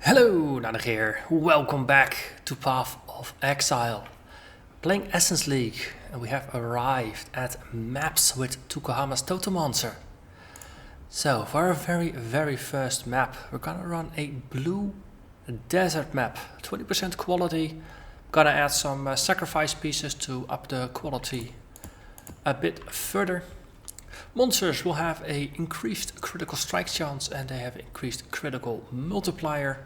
Hello, Narnach here. Welcome back to Path of Exile. Playing Essence League, and we have arrived at maps with Tukohama's Totemancer. So, for our very first map, we're gonna run a blue desert map. 20% quality. Gonna add some sacrifice pieces to up the quality a bit further. Monsters will have a increased critical strike chance and they have increased critical multiplier.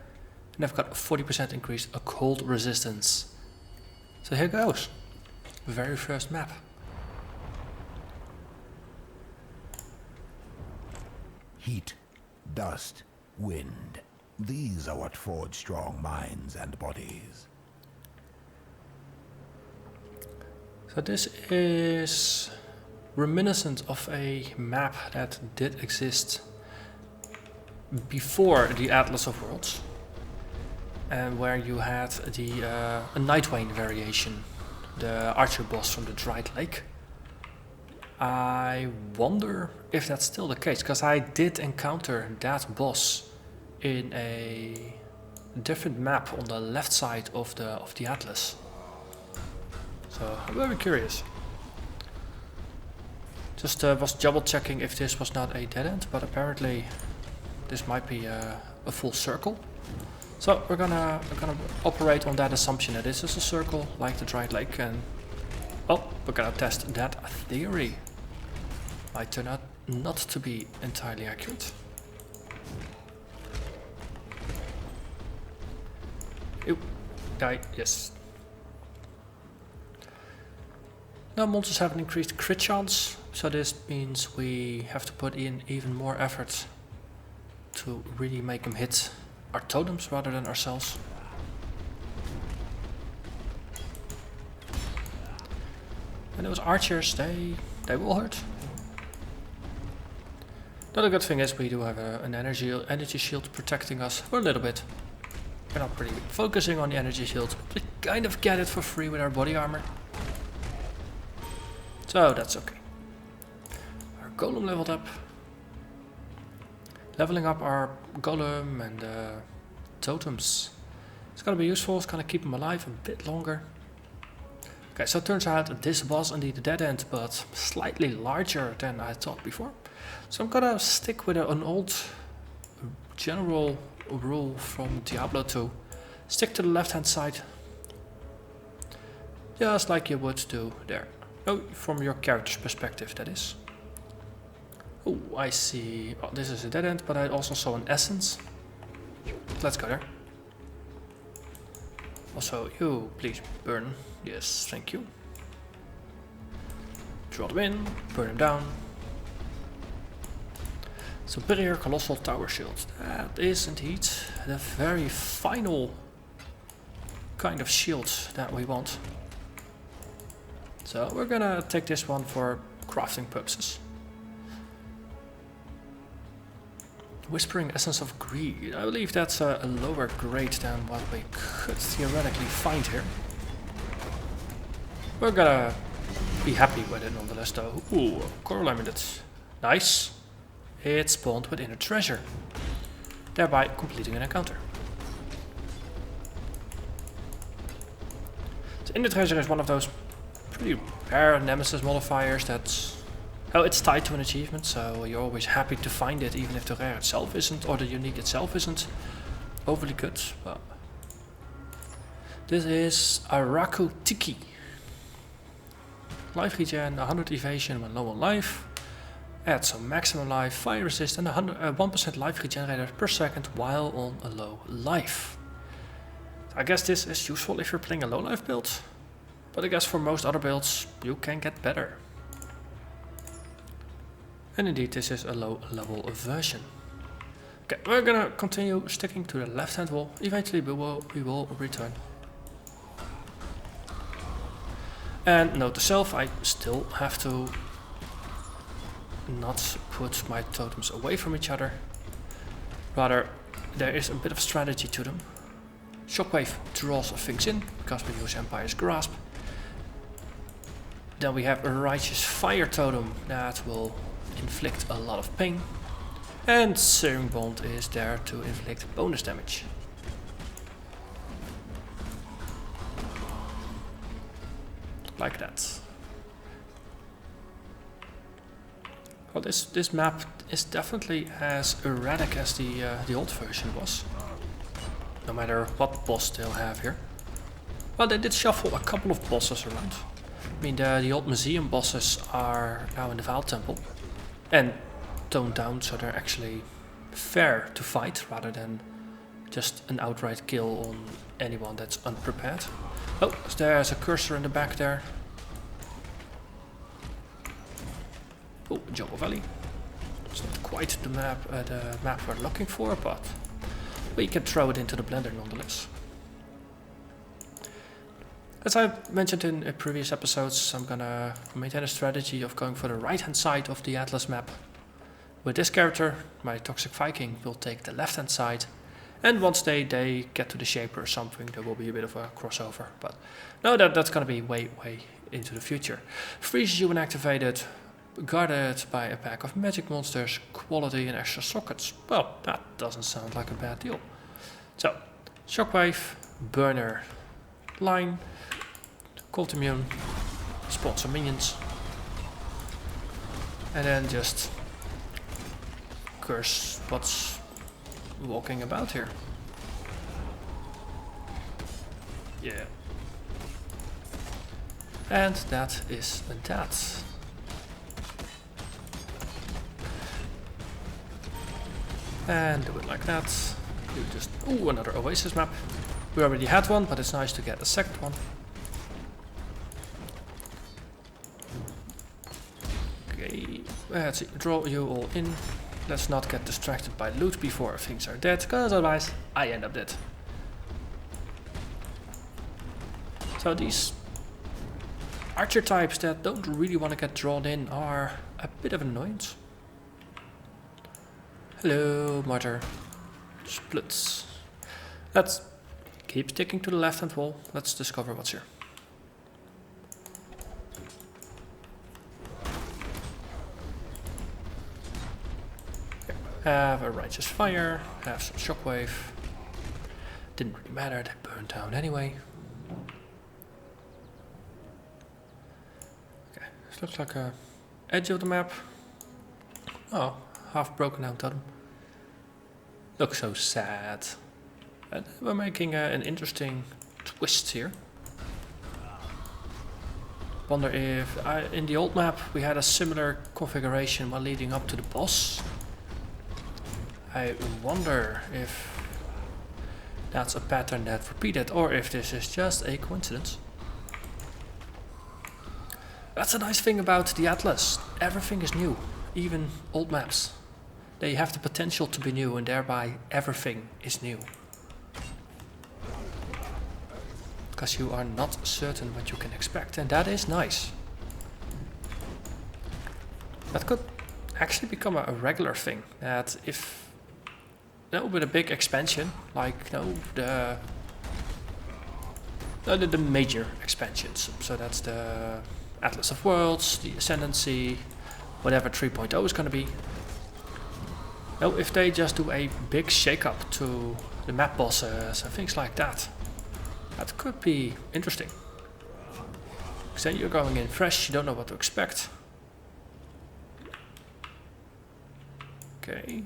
And they've got a 40% increased cold resistance. So here goes. Very first map. Heat, dust, wind. These are what forge strong minds and bodies. So this is reminiscent of a map that did exist before the Atlas of Worlds, and where you had the a Nightwane variation, the archer boss from the Dried Lake. I wonder if that's still the case, because I did encounter that boss in a different map on the left side of the Atlas. So I'm very curious. Just was double checking if this was not a dead end, but apparently this might be a full circle. So we're gonna operate on that assumption that this is a circle like the Dried Lake, and well, we're gonna test that theory. Might turn out not to be entirely accurate. Ew, die, yes. Now monsters have an increased crit chance, so this means we have to put in even more effort to really make them hit our totems rather than ourselves. And those archers, they will hurt. Another good thing is we do have an energy shield protecting us for a little bit. We're not really focusing on the energy shield, but we kind of get it for free with our body armor. So that's okay. Our golem leveled up. Leveling up our golem and totems. It's gonna be useful, it's gonna keep them alive a bit longer. Okay, so it turns out this was indeed a dead end, but slightly larger than I thought before. So I'm gonna stick with an old general rule from Diablo 2. Stick to the left hand side. Just like you would do there. Oh, from your character's perspective, that is. Oh, I see. Oh, this is a dead end, but I also saw an essence. Let's go there. Also, you, please burn. Yes, thank you. Draw them in, burn them down. Superior Colossal Tower Shield. That is indeed the very final kind of shield that we want. So we're gonna take this one for crafting purposes. Whispering Essence of Greed. I believe that's a lower grade than what we could theoretically find here. We're gonna be happy with it nonetheless though. Ooh, Coral Amulet. Nice. It spawned with Inner Treasure, thereby completing an encounter. So Inner Treasure is one of those pretty rare Nemesis modifiers that's... Oh, it's tied to an achievement, so you're always happy to find it, even if the rare itself isn't, or the unique itself isn't overly good. Well, this is Araku Tiki. Life regen, 100 evasion when low on life. Add some maximum life, fire resist, and 1% life regenerator per second while on a low life. I guess this is useful if you're playing a low life build, but I guess for most other builds you can get better. And indeed this is a low level version. Okay, we're gonna continue sticking to the left hand wall. Eventually we will return. And note to self, I still have to not put my totems away from each other. Rather, there is a bit of strategy to them. Shockwave draws things in, because we use Empire's Grasp. Then we have a Righteous Fire Totem that will inflict a lot of pain. And Searing Bond is there to inflict bonus damage. like that. Well, this map is definitely as erratic as the old version was. No matter what boss they'll have here. Well, they did shuffle a couple of bosses around. I mean, the old museum bosses are now in the Vile Temple. And toned down, so they're actually fair to fight, rather than just an outright kill on anyone that's unprepared. Oh, there's a cursor in the back there. Oh, Jungle Valley. It's not quite the map we're looking for, but we can throw it into the blender nonetheless. As I mentioned in previous episodes, I'm gonna maintain a strategy of going for the right hand side of the Atlas map. With this character, my Toxic Viking will take the left hand side, and once they get to the Shaper or something, there will be a bit of a crossover. But no, that's gonna be way into the future. Freezes you when activated, guarded by a pack of magic monsters, quality and extra sockets. Well, that doesn't sound like a bad deal. So, Shockwave, Burner, Line, Cold Immune, spawn some minions, and then just curse what's walking about here. Yeah. And that is that. And do it like that. Do just, ooh, another Oasis map. We already had one, but it's nice to get a second one. Okay, let's see, draw you all in. Let's not get distracted by loot before things are dead, because otherwise I end up dead. So these archer types that don't really want to get drawn in are a bit of an annoyance. Hello, Martyr. Splits. Let's keep sticking to the left hand wall. Let's discover what's here. Have a Righteous Fire, have some Shockwave. Didn't really matter, they burned down anyway. Okay, this looks like a edge of the map. Oh, half broken down totem. Looks so sad. And we're making an interesting twist here. Wonder if in the old map we had a similar configuration while leading up to the boss. I wonder if that's a pattern that repeated, or if this is just a coincidence. That's a nice thing about the Atlas. Everything is new, even old maps. They have the potential to be new, and thereby everything is new. Because you are not certain what you can expect, and that is nice. That could actually become a regular thing, that if with a big expansion, like the major expansions. So that's the Atlas of Worlds, the Ascendancy, whatever 3.0 is going to be. If they just do a big shake-up to the map bosses and things like that, that could be interesting. Because then you're going in fresh, you don't know what to expect. Okay.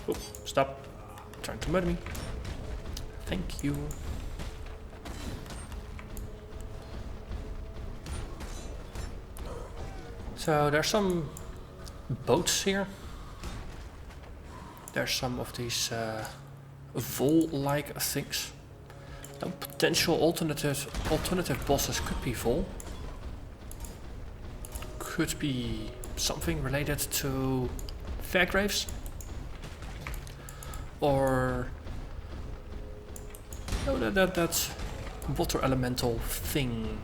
Oh, stop. Trying to murder me. Thank you. So there's some boats here. There's some of these Vol-like things. Now, potential alternative bosses could be Vol. Could be something related to Fairgraves. Or that water elemental thing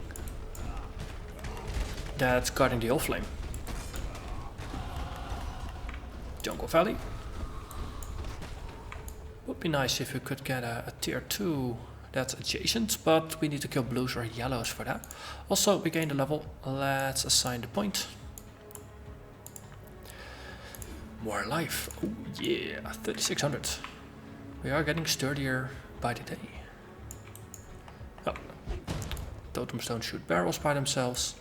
that's guarding the Flame. Jungle Valley. Would be nice if we could get a tier 2 that's adjacent, but we need to kill blues or yellows for that. Also, we gained a level. Let's assign the point. More life. Oh yeah, 3600. We are getting sturdier by the day. Oh. totems don't shoot barrels by themselves.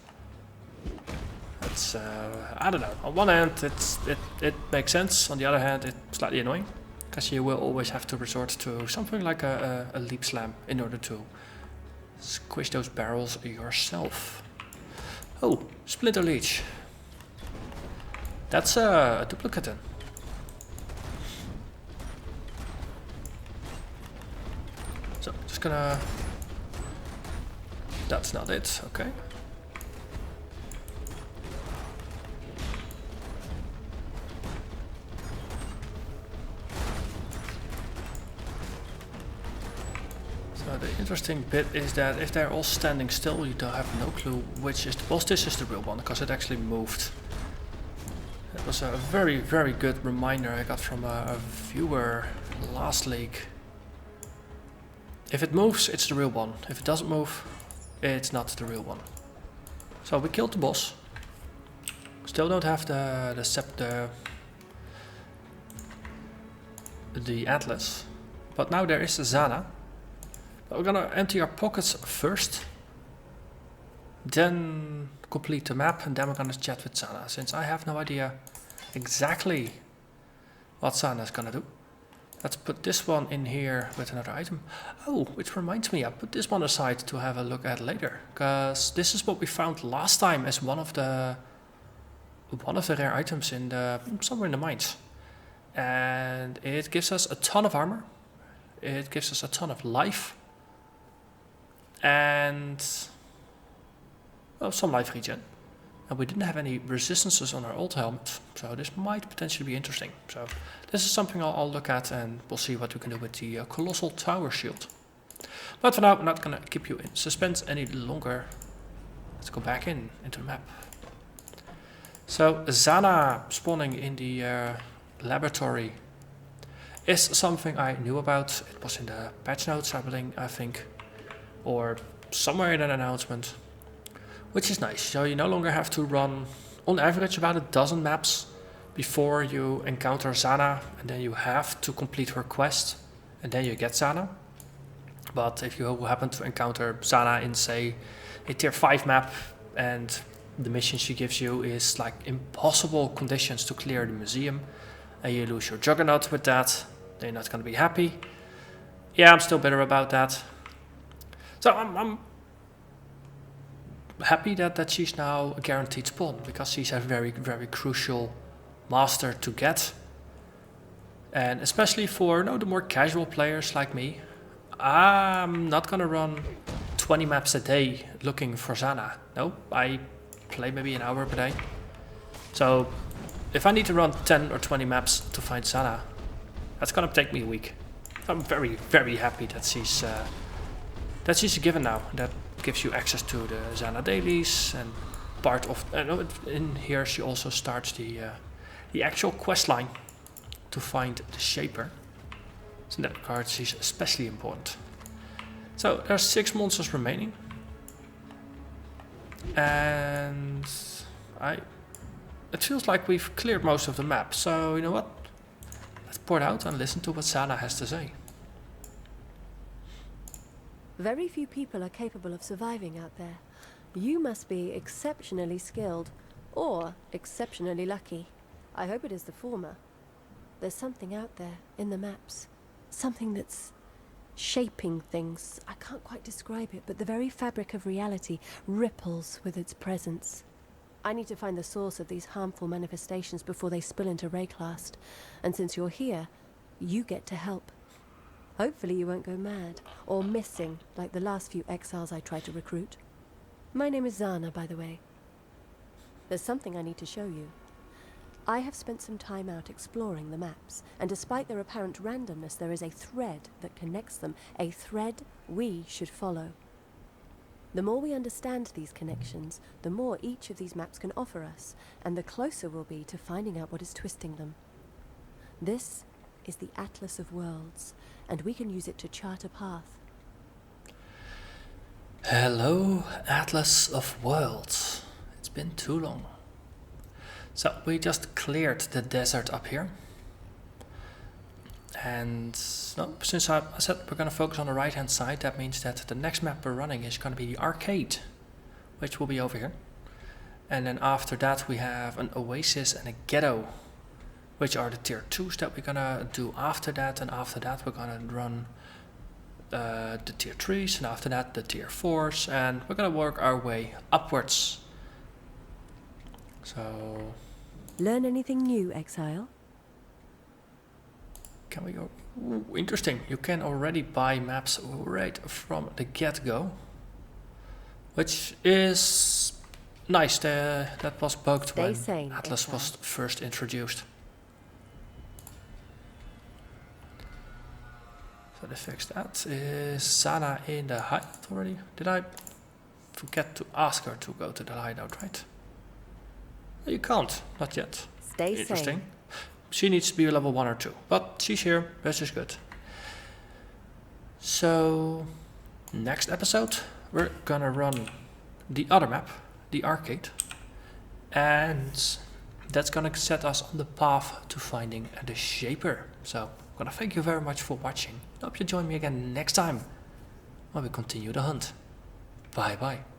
It's I don't know. On one hand, it makes sense. On the other hand, it's slightly annoying because you will always have to resort to something like a leap slam in order to squish those barrels yourself. Oh, Splinter Leech. That's a duplicate then. So, just gonna... That's not it, okay. So the interesting bit is that if they're all standing still, you don't have no clue which is the boss. This is the real one, because it actually moved. It was a very, very good reminder I got from a viewer last league. If it moves, it's the real one. If it doesn't move, it's not the real one. So we killed the boss. Still don't have the atlas. But now there is a Zana. But we're gonna empty our pockets first. Then complete the map, and then we're gonna chat with Zana, since I have no idea exactly what Zana is gonna do. Let's put this one in here with another item. Oh, which reminds me, I put this one aside to have a look at later, because this is what we found last time as one of the rare items in the somewhere in the mines, and it gives us a ton of armor. It gives us a ton of life, and well, some life regen. And we didn't have any resistances on our old helmet, so this might potentially be interesting. So this is something I'll look at, and we'll see what we can do with the Colossal Tower Shield. But for now, I'm not going to keep you in suspense any longer. Let's go back into the map. So Zana spawning in the laboratory is something I knew about. It was in the patch notes, I think, or somewhere in an announcement. Which is nice, so you no longer have to run, on average, about a dozen maps before you encounter Zana, and then you have to complete her quest, and then you get Zana. But if you happen to encounter Zana in, say, a tier 5 map, and the mission she gives you is like impossible conditions to clear the museum, and you lose your Juggernaut with that, then you're not going to be happy. Yeah, I'm still bitter about that. So I'm happy that she's now a guaranteed spawn, because she's a very, very crucial master to get. And especially for the more casual players like me, I'm not gonna run 20 maps a day looking for Zana. No, I play maybe an hour per day. So if I need to run 10 or 20 maps to find Zana, that's gonna take me a week. I'm very, very happy that she's a given now. That gives you access to the Zana dailies, and part of in here she also starts the actual quest line to find the Shaper. So in that regard, she's especially important. So there's 6 monsters remaining, and it feels like we've cleared most of the map. So you know what? Let's pour it out and listen to what Zana has to say. Very few people are capable of surviving out there. You must be exceptionally skilled, or exceptionally lucky. I hope it is the former. There's something out there, in the maps. Something that's shaping things. I can't quite describe it, but the very fabric of reality ripples with its presence. I need to find the source of these harmful manifestations before they spill into Rayclast. And since you're here, you get to help. Hopefully you won't go mad, or missing, like the last few exiles I tried to recruit. My name is Zana, by the way. There's something I need to show you. I have spent some time out exploring the maps, and despite their apparent randomness, there is a thread that connects them, a thread we should follow. The more we understand these connections, the more each of these maps can offer us, and the closer we'll be to finding out what is twisting them. This is the Atlas of Worlds, and we can use it to chart a path. Hello, Atlas of Worlds. It's been too long. So we just cleared the desert up here, And no, since I said we're going to focus on the right hand side, that means that the next map we're running is going to be the arcade, which will be over here. And then after that we have an oasis and a ghetto, which are the tier 2s that we're going to do after that. And after that we're going to run the tier 3s, and after that the tier 4s, and we're going to work our way upwards. So... Learn anything new, Exile? Can we go? Ooh, interesting. You can already buy maps right from the get-go, which is nice. That was bugged Stay when sane, Atlas Exile. was first introduced. So they fixed that. Is Sana in the hideout already? Did I forget to ask her to go to the hideout, right? You can't, not yet. Stay Interesting. sane. She needs to be level 1 or 2, but she's here, which is good. So, next episode, we're gonna run the other map, the arcade, and that's gonna set us on the path to finding the Shaper. So, I'm gonna thank you very much for watching. Hope you join me again next time when we continue the hunt. Bye bye.